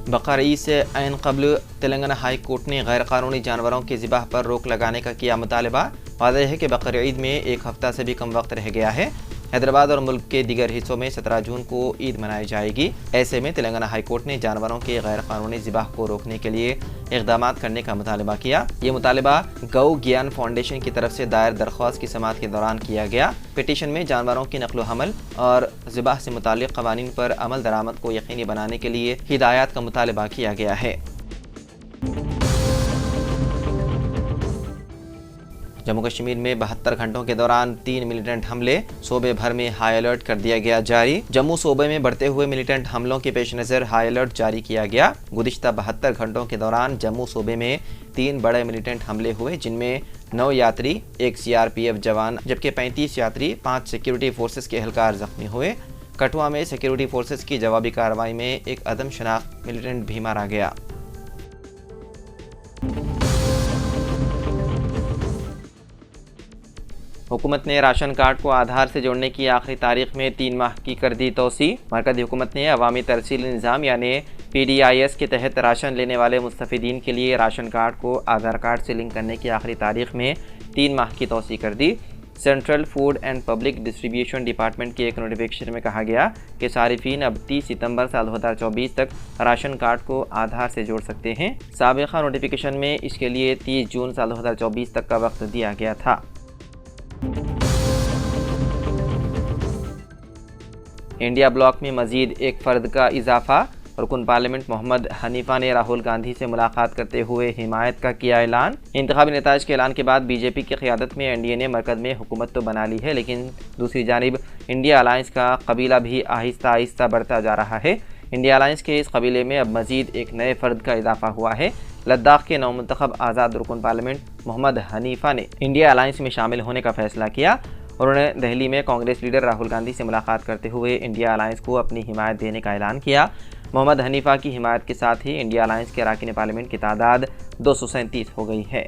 बकरीद से ऐन कबल Telangana high court ने गैर कानूनी जानवरों की ज़िबाह पर रोक लगाने का किया मुतालबा। वाज़ेह है कि बकरीद में एक हफ़्ता से भी कम वक्त रह गया है। हैदराबाद और मुल्क के दीगर हिस्सों में 17 जून को ईद मनाई जाएगी। ऐसे में तेलंगाना हाई कोर्ट ने जानवरों के गैर कानूनी ज़िबाह को रोकने के लिए इक़दाम करने का मुतालबा किया। ये मुतालबा गौ ज्ञान फाउंडेशन की तरफ से दायर दरख्वास्त की समाअत के दौरान किया गया। पिटीशन में जानवरों की नक्ल हमल और ज़िबाह से मुताल्लिक़ क़वानीन पर अमल दरामद को यकीनी बनाने के लिए हिदायत का मुतालबा किया गया है। जम्मू कश्मीर में 72 घंटों के दौरान 3 मिलिटेंट हमले, सूबे भर में हाई अलर्ट कर दिया गया जारी। जम्मू सूबे में बढ़ते हुए मिलिटेंट हमलों के पेश नज़र हाई अलर्ट जारी किया गया। गुज़िश्ता 72 घंटों के दौरान जम्मू सूबे में 3 बड़े मिलिटेंट हमले हुए, जिनमें 9 यात्री, 1 CRPF जवान जबकि 35 यात्री, 5 सिक्योरिटी फोर्सेस के एहलकार जख्मी हुए। कठुआ में सिक्योरिटी फोर्सेस की जवाबी कार्रवाई में एक अदम शनाख्त मिलिटेंट भी मारा गया। हुकूमत ने राशन कार्ड को आधार से जोड़ने की आखिरी तारीख में 3 माह की कर दी तोसी। मरकज़ी हुकूमत ने अवामी तरसील निज़ाम यानी PDIS के तहत राशन लेने वाले मुस्तफ़ीदीन के लिए राशन कार्ड को आधार कार्ड से लिंक करने की आखिरी तारीख में 3 माह की तोसी कर दी। Central food and public distribution department के एक नोटिफिकेशन में कहा गया कि सारिफीन अब 30 सितंबर साल 2024 तक राशन कार्ड को आधार से जोड़ सकते हैं। साबिक़ा नोटिफिकेशन में इसके लिए 30 जून साल 2024 तक का वक्त दिया गया था। इंडिया ब्लॉक में मजीद एक फ़र्द का इजाफा। रुकन पार्लियामेंट मोहम्मद हनीफा ने राहुल गांधी से मुलाकात करते हुए हिमायत का किया ऐलान। इंतखाबी नताइज के ऐलान के बाद बीजेपी की क़यादत में NDA ने मरकज़ में हुकूमत तो बना ली है, लेकिन दूसरी जानिब इंडिया अलायंस का कबीला भी आहिस्ता आहिस्ता बढ़ता जा रहा है। इंडिया अलायंस के इस कबीले में अब मजीद एक नए फ़र्द का इजाफा हुआ है। लद्दाख के नौमुंतखब आज़ाद रुकन पार्लियामेंट मोहम्मद हनीफा ने इंडिया अलायंस में शामिल होने का फ़ैसला किया। उन्होंने दिल्ली में कांग्रेस लीडर राहुल गांधी से मुलाकात करते हुए इंडिया अलायंस को अपनी हिमायत देने का ऐलान किया। मोहम्मद हनीफा की हिमायत के साथ ही इंडिया अलायंस के अरकान पार्लियामेंट की तादाद 237 हो गई है।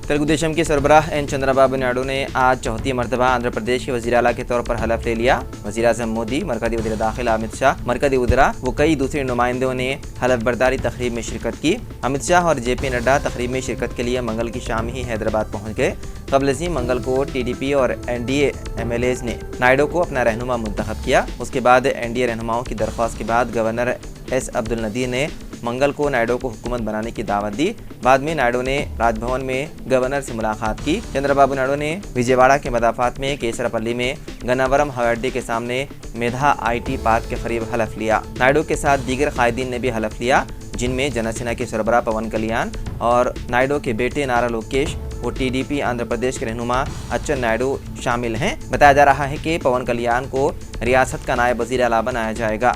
तेलुगु देशम के सरबराह एन चंद्रबाबू नायडू ने आज चौथी मरतबा आंध्र प्रदेश के वज़ीर आला के तौर पर हलफ ले लिया। वज़ीर आज़म मोदी, मरकज़ी वज़ीर दाखिला अमित शाह, मरकज़ी वज़ीरा व कई दूसरे नुमाइंदों ने हलफ बर्दारी तकरीब में शिरकत की। अमित शाह और JP नड्डा तकरीब में शिरकत के लिए मंगल की शाम ही हैदराबाद पहुँच गए। कबल अज़ीं मंगल को TDP और NDA MLAs ने नायडू को अपना रहनुमा मुंतखब किया। उसके बाद NDA रहनुमाओं की दरख्वास्त के बाद गवर्नर S अब्दुल नदीर ने मंगल को नायडू को हुकूमत बनाने की दावत दी। बाद में नायडू ने राजभवन में गवर्नर से मुलाकात की। चंद्रबाबू नायडू ने विजयवाड़ा के मदाफात में केसरापल्ली में गन्नावरम हवाई अड्डे के सामने मेधा IT पार्क के करीब हलफ लिया। नायडू के साथ दीगर कायदीन ने भी हलफ लिया, जिनमें जनसेना के सरबराह पवन कल्याण और नायडू के बेटे नारा लोकेश वो TDP आंध्र प्रदेश के रहनुमा अच्चन नायडू शामिल हैं। बताया जा रहा है कि पवन कल्याण को रियासत का नायब वज़ीर आला बनाया जाएगा।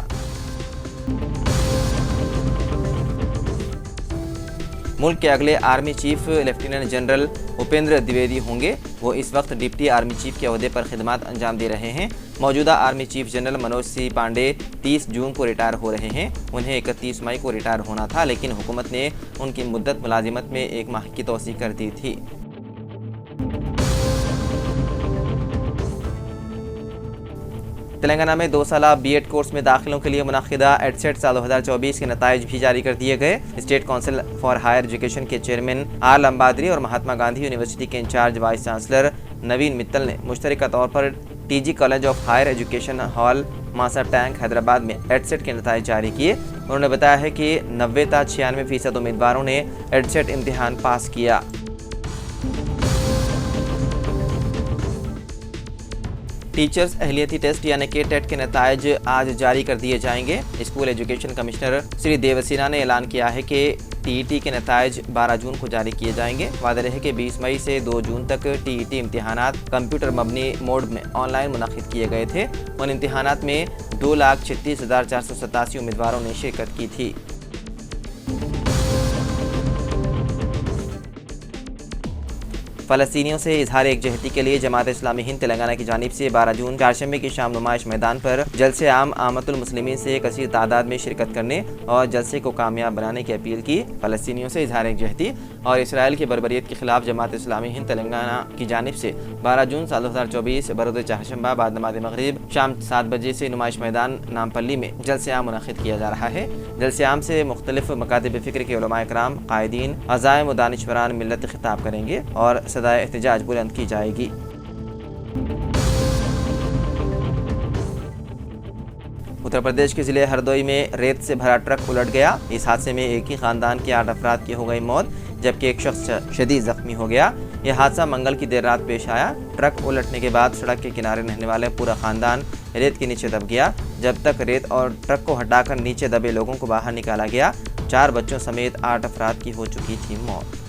मुल्क के अगले army chief lieutenant general Upendra Dwivedi होंगे। वो इस वक्त डिप्टी आर्मी चीफ के ओहदे पर खिदमत अंजाम दे रहे हैं। मौजूदा army chief general Manoj Singh Pande 30 जून को रिटायर हो रहे हैं। उन्हें 31 मई को रिटायर होना था, लेकिन हुकूमत ने उनकी मुद्दत मुलाजिमत में 1 माह की तोसी कर दी थी। तेलंगाना में 2 साला B.Ed कोर्स में दाखिलों के लिए मुनक़िदा EdSET साल 2024 के नताइज भी जारी कर दिए गए। State council for higher education के चेयरमैन R लंबाद्री और महात्मा गांधी यूनिवर्सिटी के incharge vice chancellor Naveen Mittal ने मुश्तरका तौर पर TG college of higher education hall Masab Tank Hyderabad में EdSET के नताइज जारी किए। उन्होंने बताया है कि 90 से 96% उम्मीदवारों ने EdSET इम्तिहान पास किया। टीचर्स अहलियती टेस्ट यानी कि टेट के नताइज आज जारी कर दिए जाएंगे। स्कूल एजुकेशन कमिश्नर श्री देवसीना ने ऐलान किया है कि TET के नताइज 12 जून को जारी किए जाएंगे। वादा रहे कि 20 मई से 2 जून तक TET इम्तिहानात कंप्यूटर मबनी मोड में ऑनलाइन मुनक़िद किए गए थे। उन इम्तिहानात में 2,36,487 उम्मीदवारों ने शिरकत की थी। फ़लस्तीनियों से इजहार एकजहती के लिए जमात इस्लामी हिंद तेलंगाना की जानिब से 12 जून चारशंबे की शाम नुमाइश मैदान पर जलसे आम आमतुल मुस्लिमीन से कसीर तादाद में शिरकत करने और जलसे को कामयाब बनाने की अपील की। फ़लस्तीनियों से इजहार एकजहती और इसराइल की बर्बरियत के खिलाफ जमात इस्लामी हिंद तेलंगाना की जानिब से 12 जून साल 2024 बरोज़ चारशंबा बाद नमाज़ मगरिब शाम 7 बजे से नुमाइश मैदान नामपल्ली में जलसे आम मुनक़िद किया जा रहा है। जलसे आम से मुख्तलिफ मकातिब फ़िक्र के उलमाए कराम, कायदीन, अज़ाइम व दानिशवरान मिल्लत खिताब करेंगे और सदाए एहतजाज बुलंद की जाएगी। उत्तर प्रदेश के ज़िले हरदोई में रेत से भरा ट्रक उलट गया। इस हादसे में एक ही ख़ानदान के 8 अफराद की हो गई मौत, जबकि एक शख्स शदीद ज़ख्मी हो गया। यह हादसा मंगल की देर रात पेश आया। ट्रक उलटने के बाद सड़क के किनारे रहने वाले पूरा ख़ानदान रेत के नीचे दब गया। जब तक रेत और ट्रक को हटाकर नीचे दबे लोगों को बाहर निकाला गया, 4 बच्चों समेत 8 अफराद की हो चुकी थी मौत।